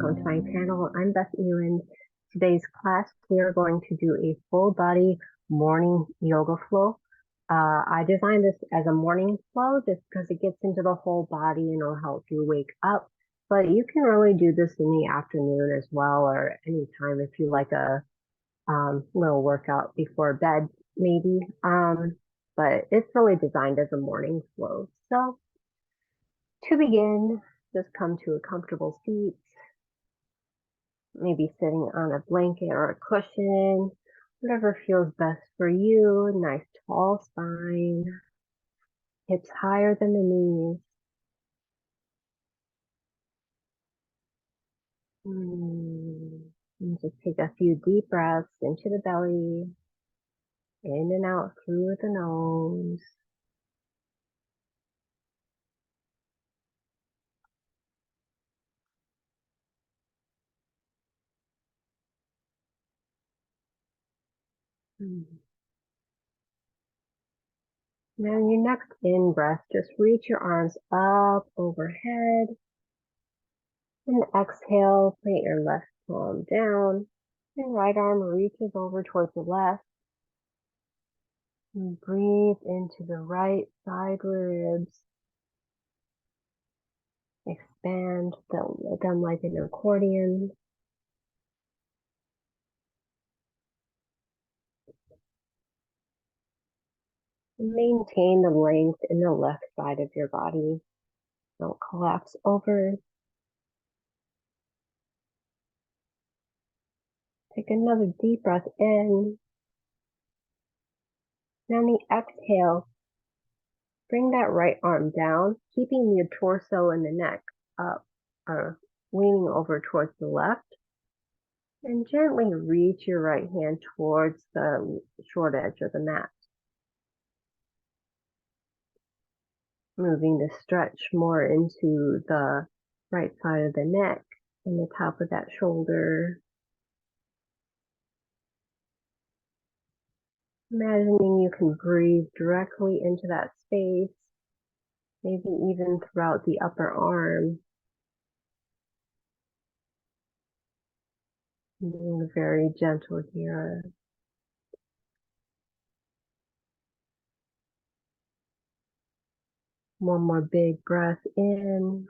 welcome to my channel. I'm Beth Ewan. Today's class, we are going to do a full body morning yoga flow. I designed this as a morning flow just because it gets into the whole body and it'll help you wake up. But you can really do this in the afternoon as well, or anytime if you like a little workout before bed, maybe. But it's really designed as a morning flow. So to begin, just come to a comfortable seat, maybe sitting on a blanket or a cushion, whatever feels best for you. Nice tall spine, hips higher than the knees. And just take a few deep breaths into the belly, in and out through the nose. Now in your next in-breath, just reach your arms up overhead. And exhale, plant your left palm down. And right arm reaches over towards the left. And breathe into the right side ribs. Expand them like an accordion. Maintain the length in the left side of your body. Don't collapse over. Take another deep breath in. Now on the exhale, bring that right arm down, keeping your torso and the neck up or leaning over towards the left. And gently reach your right hand towards the short edge of the mat. Moving the stretch more into the right side of the neck and the top of that shoulder. Imagining you can breathe directly into that space, maybe even throughout the upper arm. Being very gentle here. One more big breath in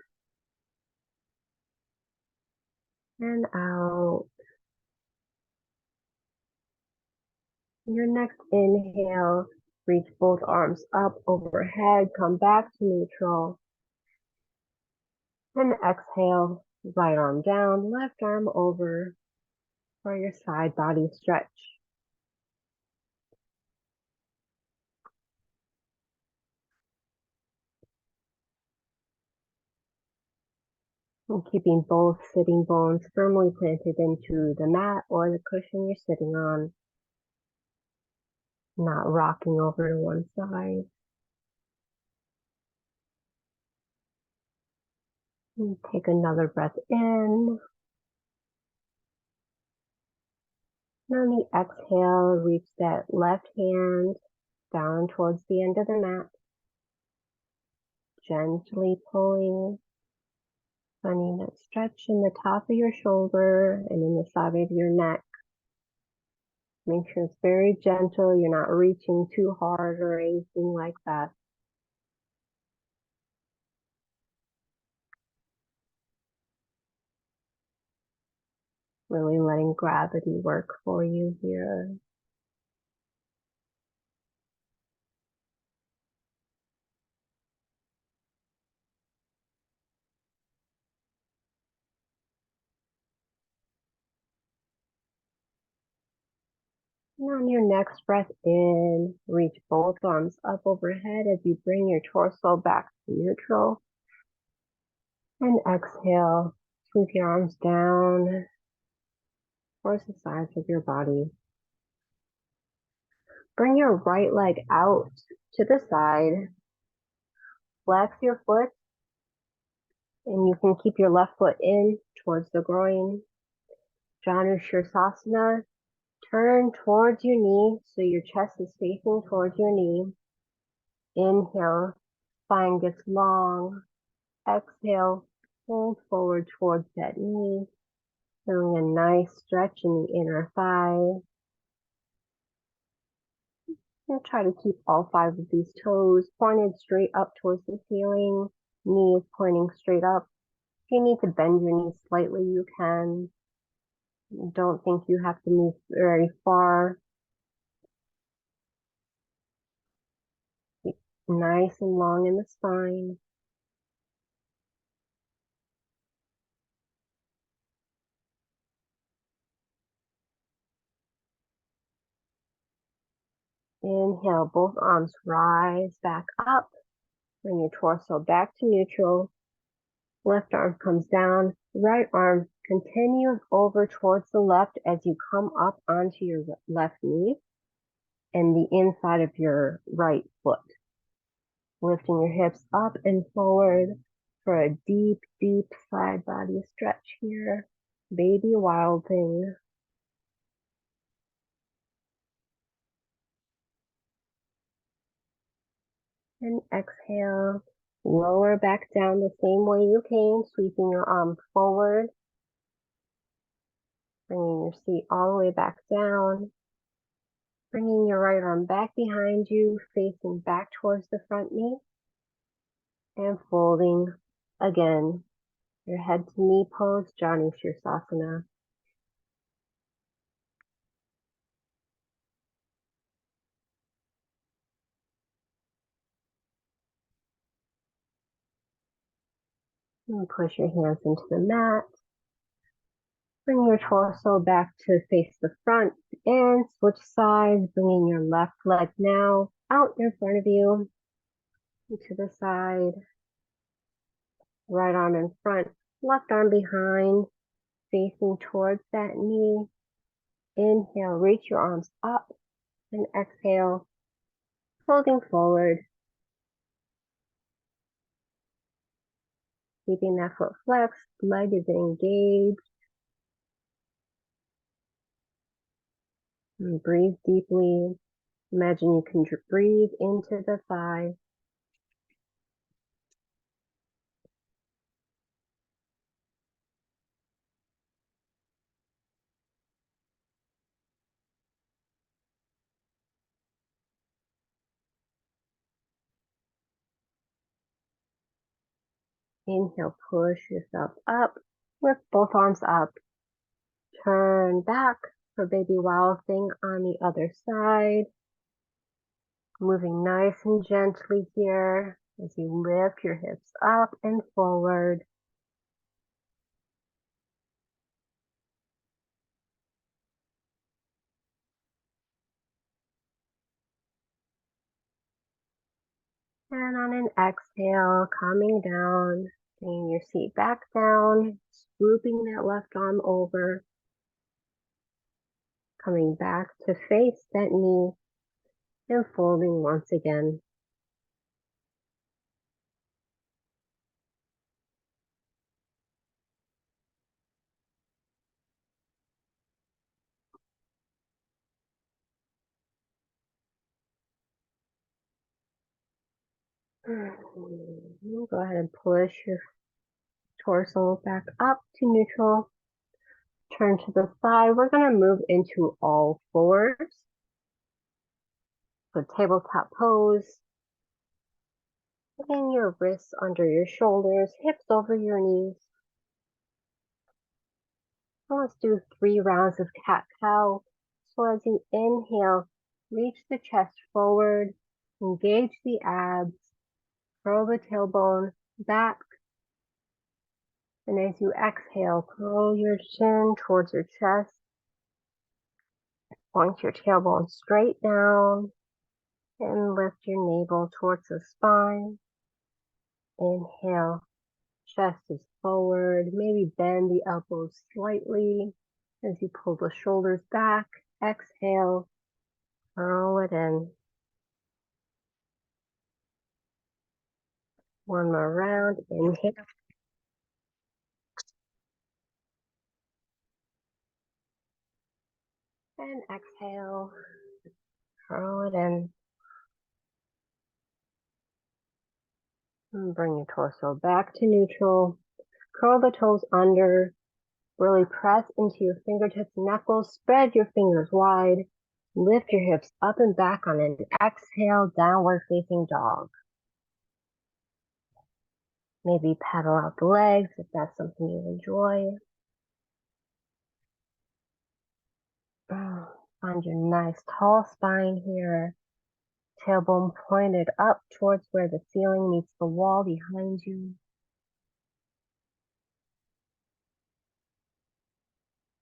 and out. Your next inhale, reach both arms up overhead, come back to neutral. And exhale, right arm down, left arm over for your side body stretch. And keeping both sitting bones firmly planted into the mat or the cushion you're sitting on. Not rocking over to one side. And take another breath in. And on the exhale, reach that left hand down towards the end of the mat. Gently pulling, finding that stretch in the top of your shoulder and in the side of your neck. Make sure it's very gentle. You're not reaching too hard or anything like that. Really letting gravity work for you here. And on your next breath in, reach both arms up overhead as you bring your torso back to neutral. And exhale, sweep your arms down towards the sides of your body. Bring your right leg out to the side. Flex your foot, and you can keep your left foot in towards the groin. Janu Sirsasana. Turn towards your knee so your chest is facing towards your knee. Inhale, spine gets long. Exhale, fold forward towards that knee. Feeling a nice stretch in the inner thigh. And try to keep all 5 of these toes pointed straight up towards the ceiling. Knees pointing straight up. If you need to bend your knees slightly, you can. Don't think you have to move very far. Keep nice and long in the spine. Inhale, both arms rise back up. Bring your torso back to neutral. Left arm comes down. Right arm continues over towards the left as you come up onto your left knee and the inside of your right foot. Lifting your hips up and forward for a deep, deep side body stretch here. Baby wild thing. And exhale. Lower back down the same way you came, sweeping your arm forward. Bringing your seat all the way back down. Bringing your right arm back behind you, facing back towards the front knee. And folding again. Your head to knee pose, Janu Sirsasana. And push your hands into the mat. Bring your torso back to face the front and switch sides, bringing your left leg now out in front of you to the side. Right arm in front, left arm behind, facing towards that knee. Inhale, reach your arms up, and exhale, folding forward. Keeping that foot flexed, leg is engaged. And breathe deeply. Imagine you can breathe into the thigh. Inhale, push yourself up. Lift both arms up. Turn back for baby wild thing on the other side. Moving nice and gently here as you lift your hips up and forward. And on an exhale, coming down, bringing your seat back down, swooping that left arm over, coming back to face that knee and folding once again. Go ahead and push your torso back up to neutral. Turn to the side. We're going to move into all fours. So tabletop pose. Putting your wrists under your shoulders, hips over your knees. And let's do 3 rounds of cat-cow. So as you inhale, reach the chest forward, engage the abs, curl the tailbone back. And as you exhale, curl your chin towards your chest. Point your tailbone straight down and lift your navel towards the spine. Inhale, chest is forward. Maybe bend the elbows slightly as you pull the shoulders back. Exhale, curl it in. One more round. Inhale. And exhale, curl it in. And bring your torso back to neutral. Curl the toes under. Really press into your fingertips and knuckles. Spread your fingers wide. Lift your hips up and back on an exhale, downward facing dog. Maybe paddle out the legs if that's something you enjoy. Find your nice tall spine here. Tailbone pointed up towards where the ceiling meets the wall behind you.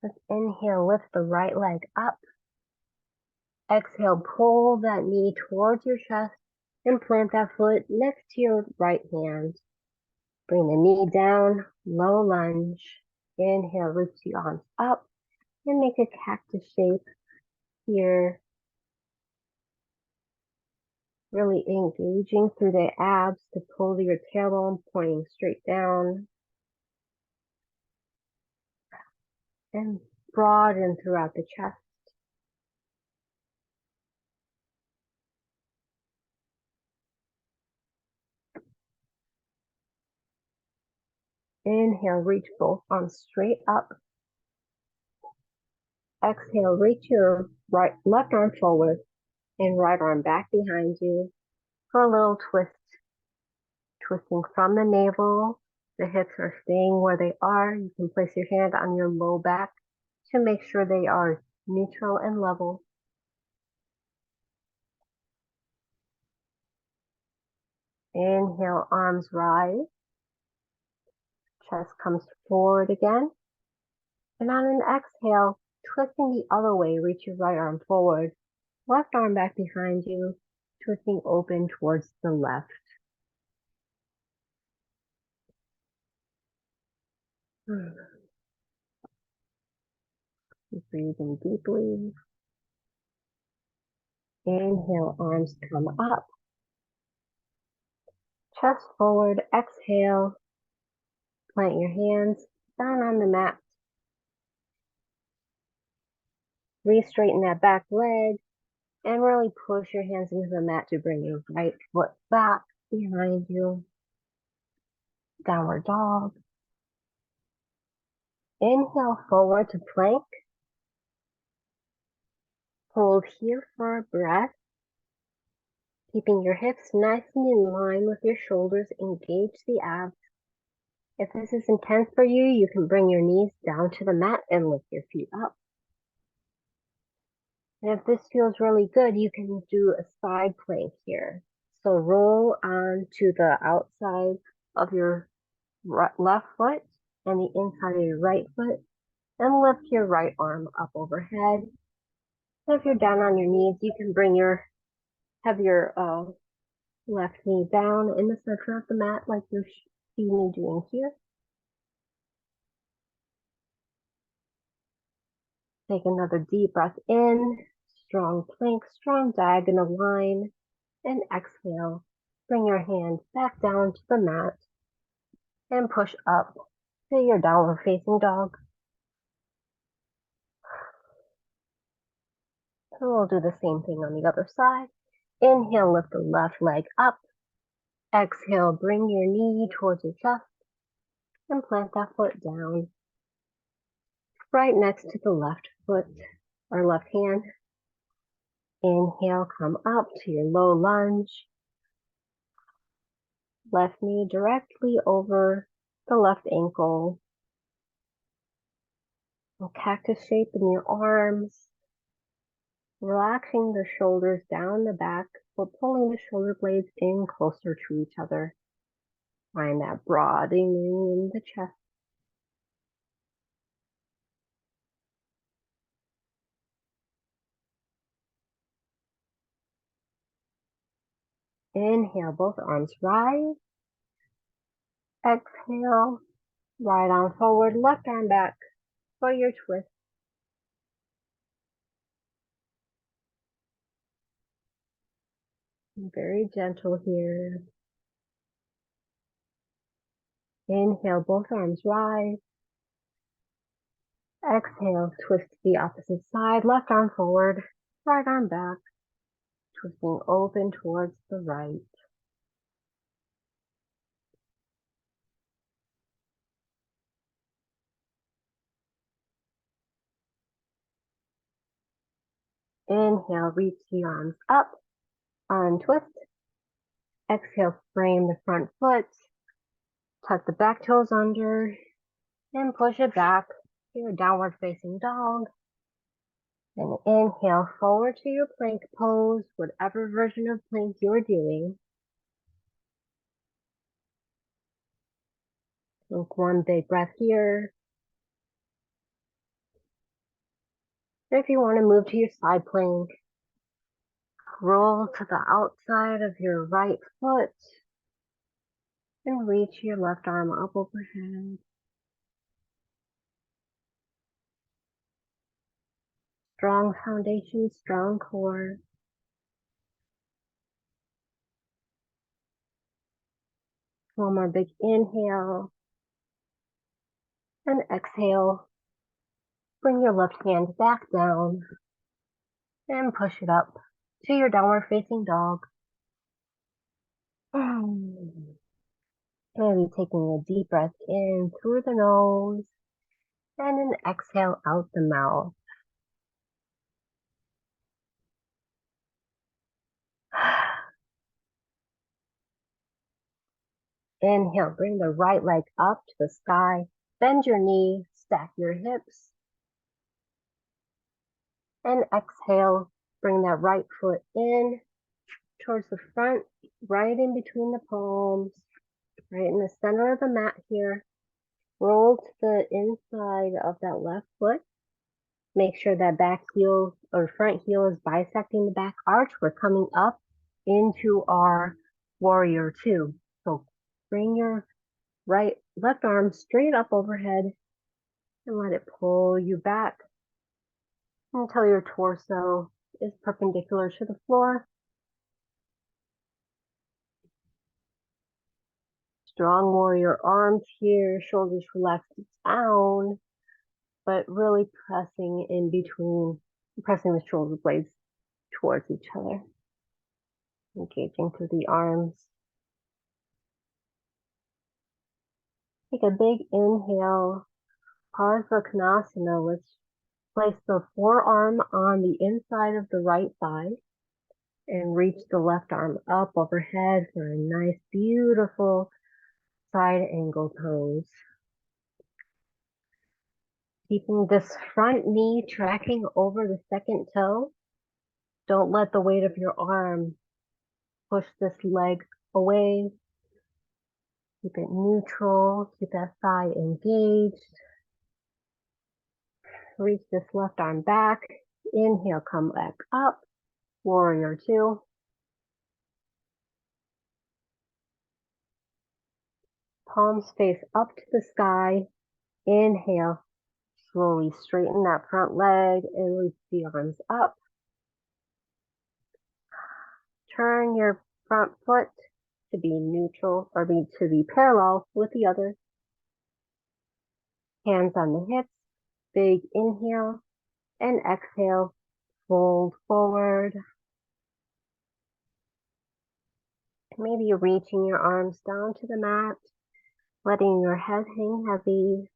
Let's inhale, lift the right leg up. Exhale, pull that knee towards your chest and plant that foot next to your right hand. Bring the knee down, low lunge. Inhale, reach the arms up and make a cactus shape here. Really engaging through the abs to pull your tailbone pointing straight down. And broaden throughout the chest. Inhale, reach both arms straight up. Exhale, reach your left arm forward and right arm back behind you for a little twist. Twisting from the navel. The hips are staying where they are. You can place your hand on your low back to make sure they are neutral and level. Inhale, arms rise. Chest comes forward again. And on an exhale, twisting the other way, reach your right arm forward. Left arm back behind you, twisting open towards the left. Breathing deeply. Inhale, arms come up. Chest forward, exhale. Plant your hands down on the mat. Re-straighten that back leg and really push your hands into the mat to bring your right foot back behind you. Downward dog. Inhale forward to plank. Hold here for a breath. Keeping your hips nice and in line with your shoulders, engage the abs. If this is intense for you, you can bring your knees down to the mat and lift your feet up. And if this feels really good, you can do a side plank here. So roll on to the outside of your left foot and the inside of your right foot and lift your right arm up overhead. And if you're down on your knees, you can have your left knee down in the center of the mat like you're seeing me doing here. Take another deep breath in, strong plank, strong diagonal line, and exhale. Bring your hands back down to the mat and push up to your downward facing dog. And we'll do the same thing on the other side. Inhale, lift the left leg up. Exhale, bring your knee towards your chest and plant that foot down right next to the left foot or left hand. Inhale, come up to your low lunge. Left knee directly over the left ankle. A cactus shape in your arms. Relaxing the shoulders down the back, but pulling the shoulder blades in closer to each other. Find that broadening in the chest. Inhale, both arms rise. Exhale, right arm forward, left arm back for your twist. Very gentle here. Inhale, both arms rise. Exhale, twist to the opposite side, left arm forward, right arm back, twisting open towards the right. Inhale, reach the arms up, untwist. Exhale, frame the front foot, tuck the back toes under, and push it back to your downward facing dog. And inhale forward to your plank pose, whatever version of plank you're doing. Take one big breath here. If you want to move to your side plank, roll to the outside of your right foot and reach your left arm up overhead. Strong foundation, strong core. One more big inhale and exhale. Bring your left hand back down and push it up to your downward facing dog. Maybe taking a deep breath in through the nose and an exhale out the mouth. Inhale, bring the right leg up to the sky. Bend your knee, stack your hips. And exhale, bring that right foot in towards the front, right in between the palms, right in the center of the mat here. Roll to the inside of that left foot. Make sure that back heel or front heel is bisecting the back arch. We're coming up into our warrior two. So bring your left arm straight up overhead and let it pull you back until your torso is perpendicular to the floor. Strong warrior arms here, shoulders relaxed down, but really pressing in between, pressing the shoulder blades towards each other. Engaging through the arms. Take a big inhale, Ardha Konasana. Let's place the forearm on the inside of the right thigh and reach the left arm up overhead for a nice, beautiful side angle pose. Keeping this front knee tracking over the second toe. Don't let the weight of your arm push this leg away. Keep it neutral. Keep that thigh engaged. Reach this left arm back. Inhale, come back up. Warrior two. Palms face up to the sky. Inhale. Slowly straighten that front leg and reach the arms up. Turn your front foot to be neutral or to be parallel with the other. Hands on the hips. Big inhale and exhale. Fold forward. Maybe you're reaching your arms down to the mat, letting your head hang heavy.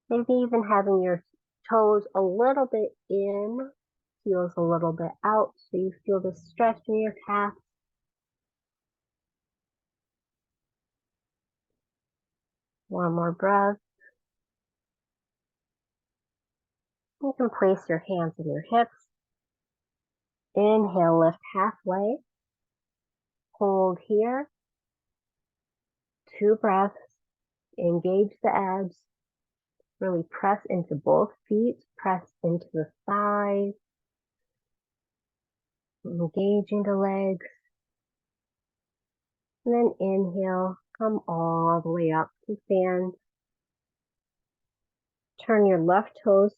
Maybe even having your toes a little bit in, heels a little bit out, so you feel the stretch in your calf. One more breath. You can place your hands on your hips. Inhale, lift halfway. Hold here. 2 breaths. Engage the abs. Really press into both feet. Press into the thighs. Engaging the legs. And then inhale, come all the way up to stand. Turn your left toes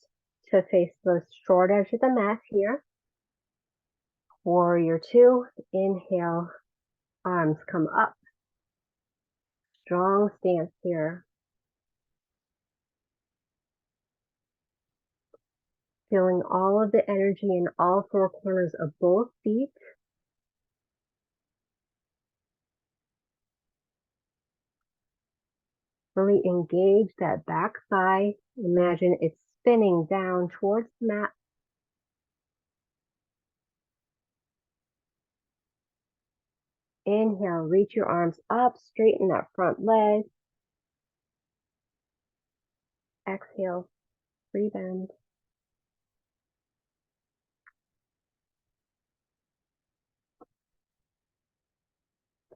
to face the short edge of the mat here. Warrior two, inhale, arms come up. Strong stance here. Feeling all of the energy in all 4 corners of both feet. Really engage that back thigh. Imagine it's spinning down towards the mat. Inhale, reach your arms up, straighten that front leg. Exhale, free bend.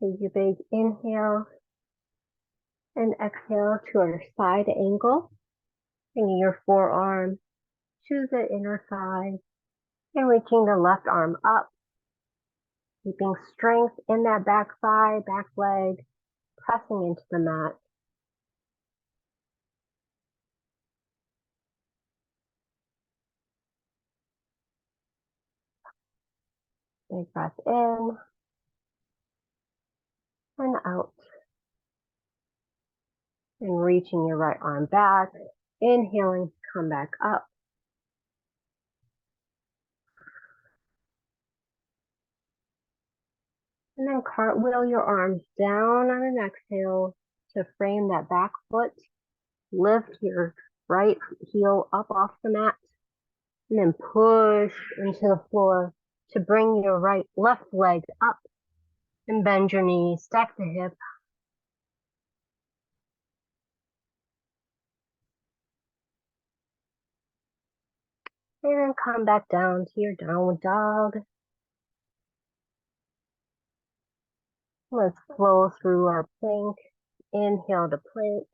Take a big inhale and exhale to our side angle. Bringing your forearm to the inner thigh and reaching the left arm up. Keeping strength in that back thigh, back leg, pressing into the mat. Big breath in and out. And reaching your right arm back. Inhaling, come back up. And then cartwheel your arms down on an exhale to frame that back foot. Lift your right heel up off the mat. And then push into the floor to bring your left leg up. And bend your knee, stack the hip. And then come back down to your downward dog. Let's flow through our plank. Inhale to plank.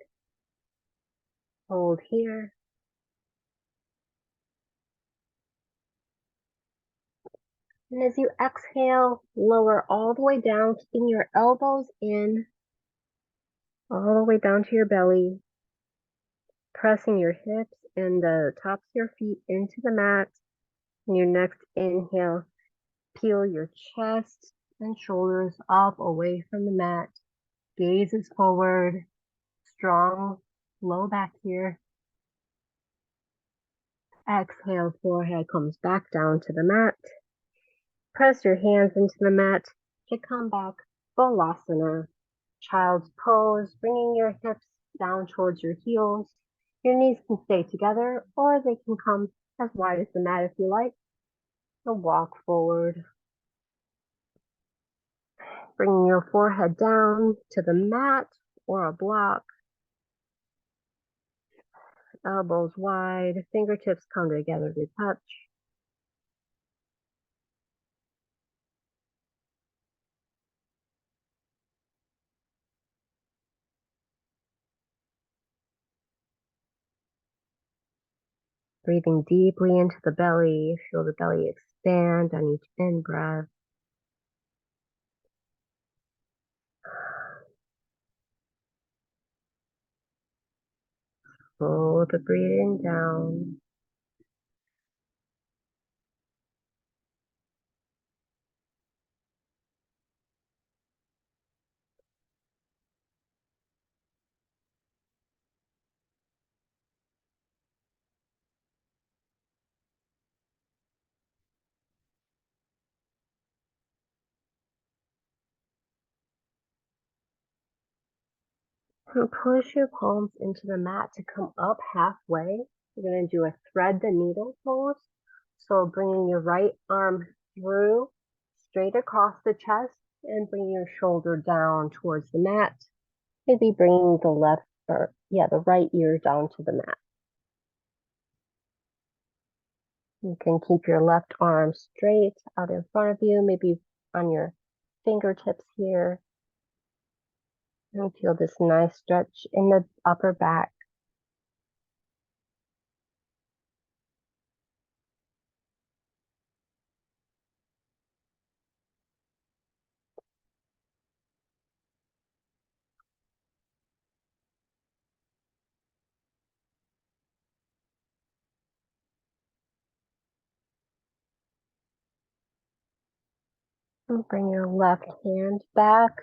Hold here. And as you exhale, lower all the way down, keeping your elbows in, all the way down to your belly. Pressing your hips and the tops of your feet into the mat. And your next inhale, peel your chest and shoulders up away from the mat. Gaze is forward. Strong low back here. Exhale, forehead comes back down to the mat. Press your hands into the mat to come back, Balasana. Child's pose, bringing your hips down towards your heels. Your knees can stay together or they can come as wide as the mat if you like. So walk forward. Bringing your forehead down to the mat or a block. Elbows wide, fingertips come together to touch. Breathing deeply into the belly. Feel the belly expand on each in-breath. Slow the breathing down. And push your palms into the mat to come up halfway. You're going to do a thread the needle pose. So bringing your right arm through, straight across the chest, and bringing your shoulder down towards the mat. Maybe bringing the right ear down to the mat. You can keep your left arm straight out in front of you, maybe on your fingertips here. And feel this nice stretch in the upper back. And bring your left hand back.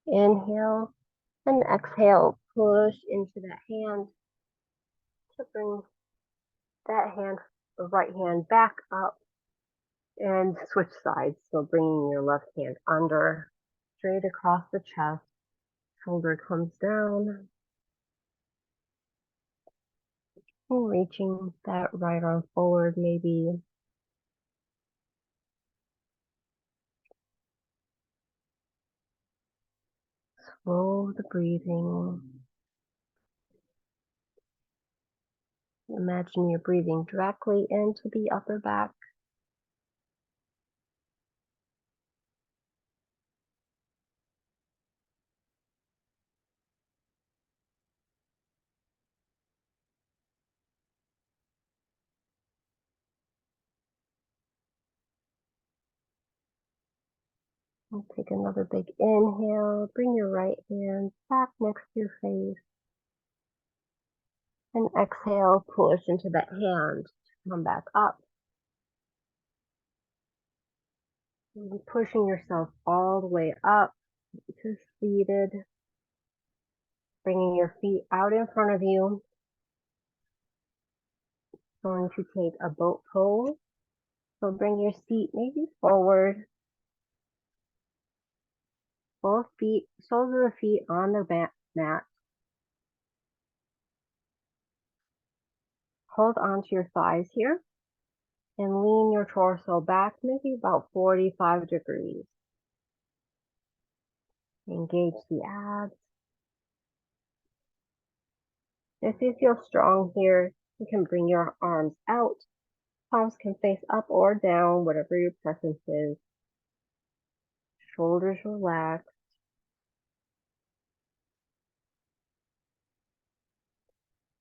Inhale and exhale. Push into that hand to bring that hand, the right hand back up and switch sides. So bringing your left hand under, straight across the chest. Shoulder comes down. And reaching that right arm forward, maybe. Slow the breathing. Imagine you're breathing directly into the upper back. And take another big inhale. Bring your right hand back next to your face. And exhale, push into that hand. Come back up. And pushing yourself all the way up to seated. Bringing your feet out in front of you. Going to take a boat pose. So bring your seat maybe forward. Both feet, soles of the feet on the mat. Hold onto your thighs here and lean your torso back maybe about 45 degrees. Engage the abs. If you feel strong here, you can bring your arms out. Palms can face up or down, whatever your preference is. Shoulders relaxed.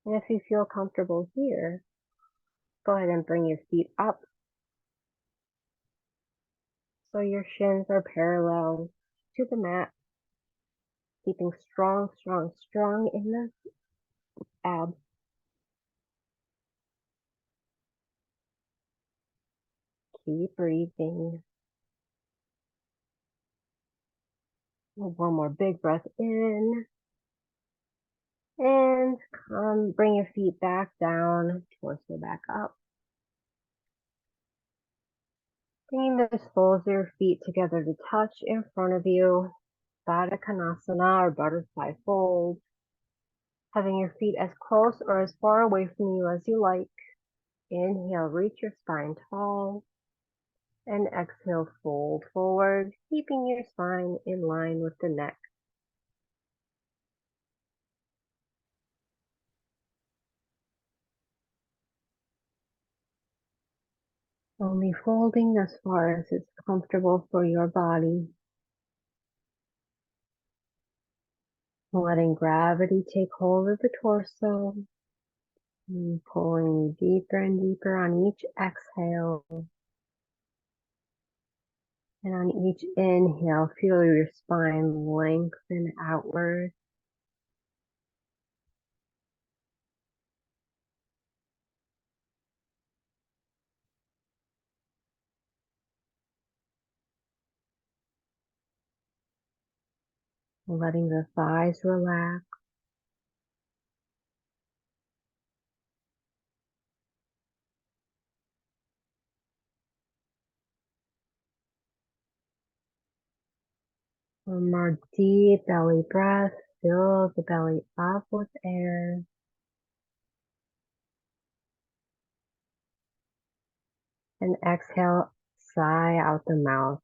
And if you feel comfortable here, go ahead and bring your feet up so your shins are parallel to the mat, keeping strong, strong, strong in the abs. Keep breathing. One more big breath in. And bring your feet back down, torso back up. Bringing the soles of your feet together to touch in front of you. Baddha Konasana or butterfly fold. Having your feet as close or as far away from you as you like. Inhale, reach your spine tall. And exhale, fold forward, keeping your spine in line with the neck. Only folding as far as it's comfortable for your body. Letting gravity take hold of the torso. And pulling deeper and deeper on each exhale. And on each inhale, feel your spine lengthen outward. Letting the thighs relax. One more deep belly breath. Fill the belly up with air. And exhale, sigh out the mouth.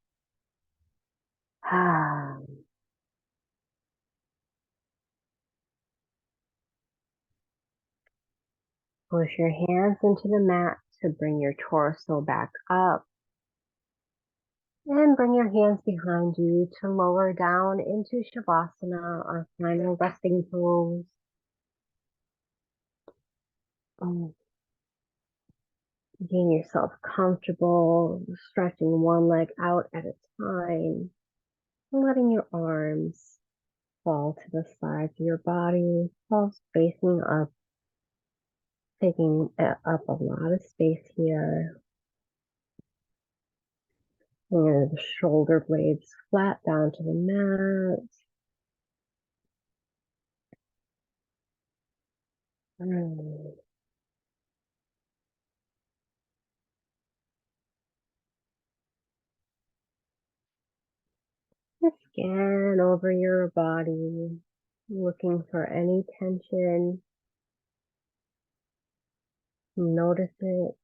Push your hands into the mat to bring your torso back up. And bring your hands behind you to lower down into Shavasana, our final resting pose. Getting yourself comfortable, stretching one leg out at a time, letting your arms fall to the sides of your body, palms facing up, taking up a lot of space here. And the shoulder blades flat down to the mat. Just scan over your body, looking for any tension. Notice it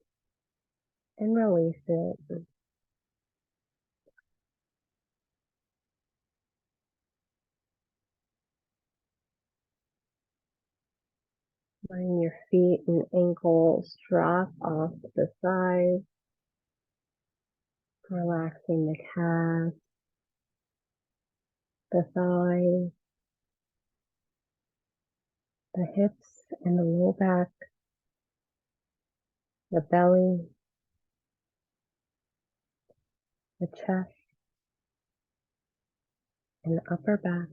and release it. Letting your feet and ankles drop off to the side, relaxing the calves, the thighs, the hips and the low back, the belly, the chest, and the upper back,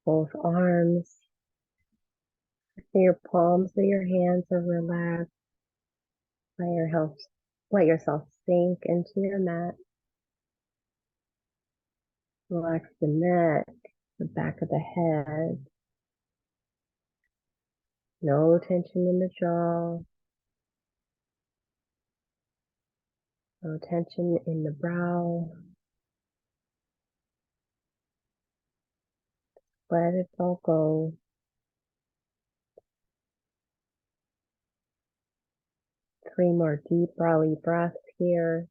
both arms. Your palms of your hands are relaxed. Let yourself sink into your mat. Relax the neck, the back of the head. No tension in the jaw. No tension in the brow. Let it all go. 3 more deep belly breaths here.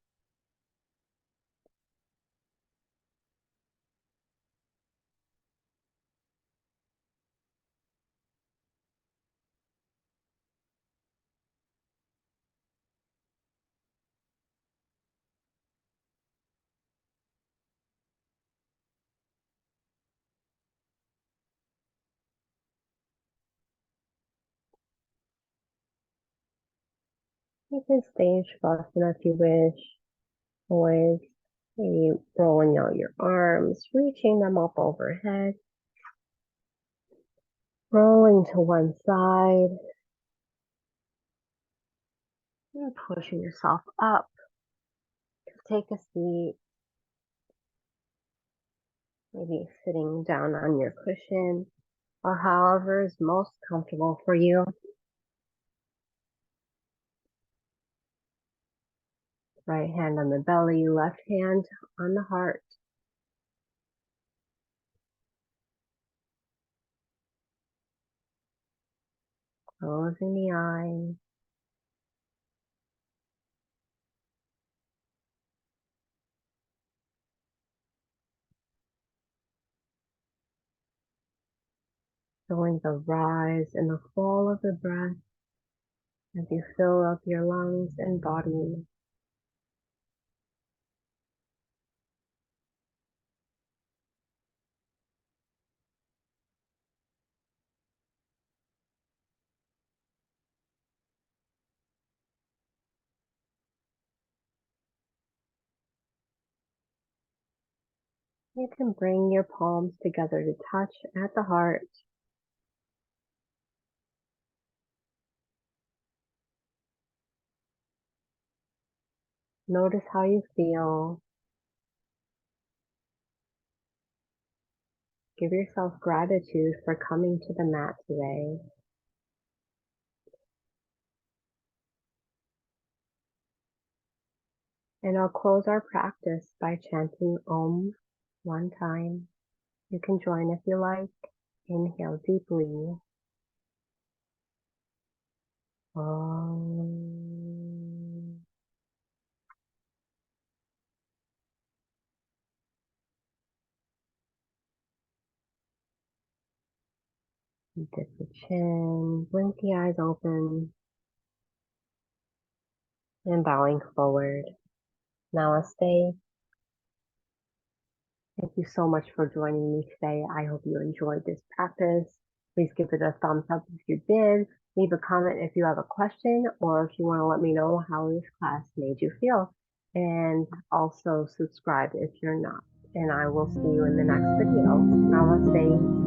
You can stay in Shavasana if you wish. Always maybe rolling out your arms, reaching them up overhead. Rolling to one side. And pushing yourself up. Take a seat. Maybe sitting down on your cushion or however is most comfortable for you. Right hand on the belly, left hand on the heart. Closing the eyes. Feeling the rise and the fall of the breath as you fill up your lungs and body. You can bring your palms together to touch at the heart. Notice how you feel. Give yourself gratitude for coming to the mat today. And I'll close our practice by chanting Om one time. You can join if you like. Inhale deeply. Om. Dip the chin, blink the eyes open, and bowing forward. Namaste. Thank you so much for joining me today. I hope you enjoyed this practice. Please give it a thumbs up if you did. Leave a comment if you have a question or if you want to let me know how this class made you feel. And also subscribe if you're not. And I will see you in the next video. Namaste.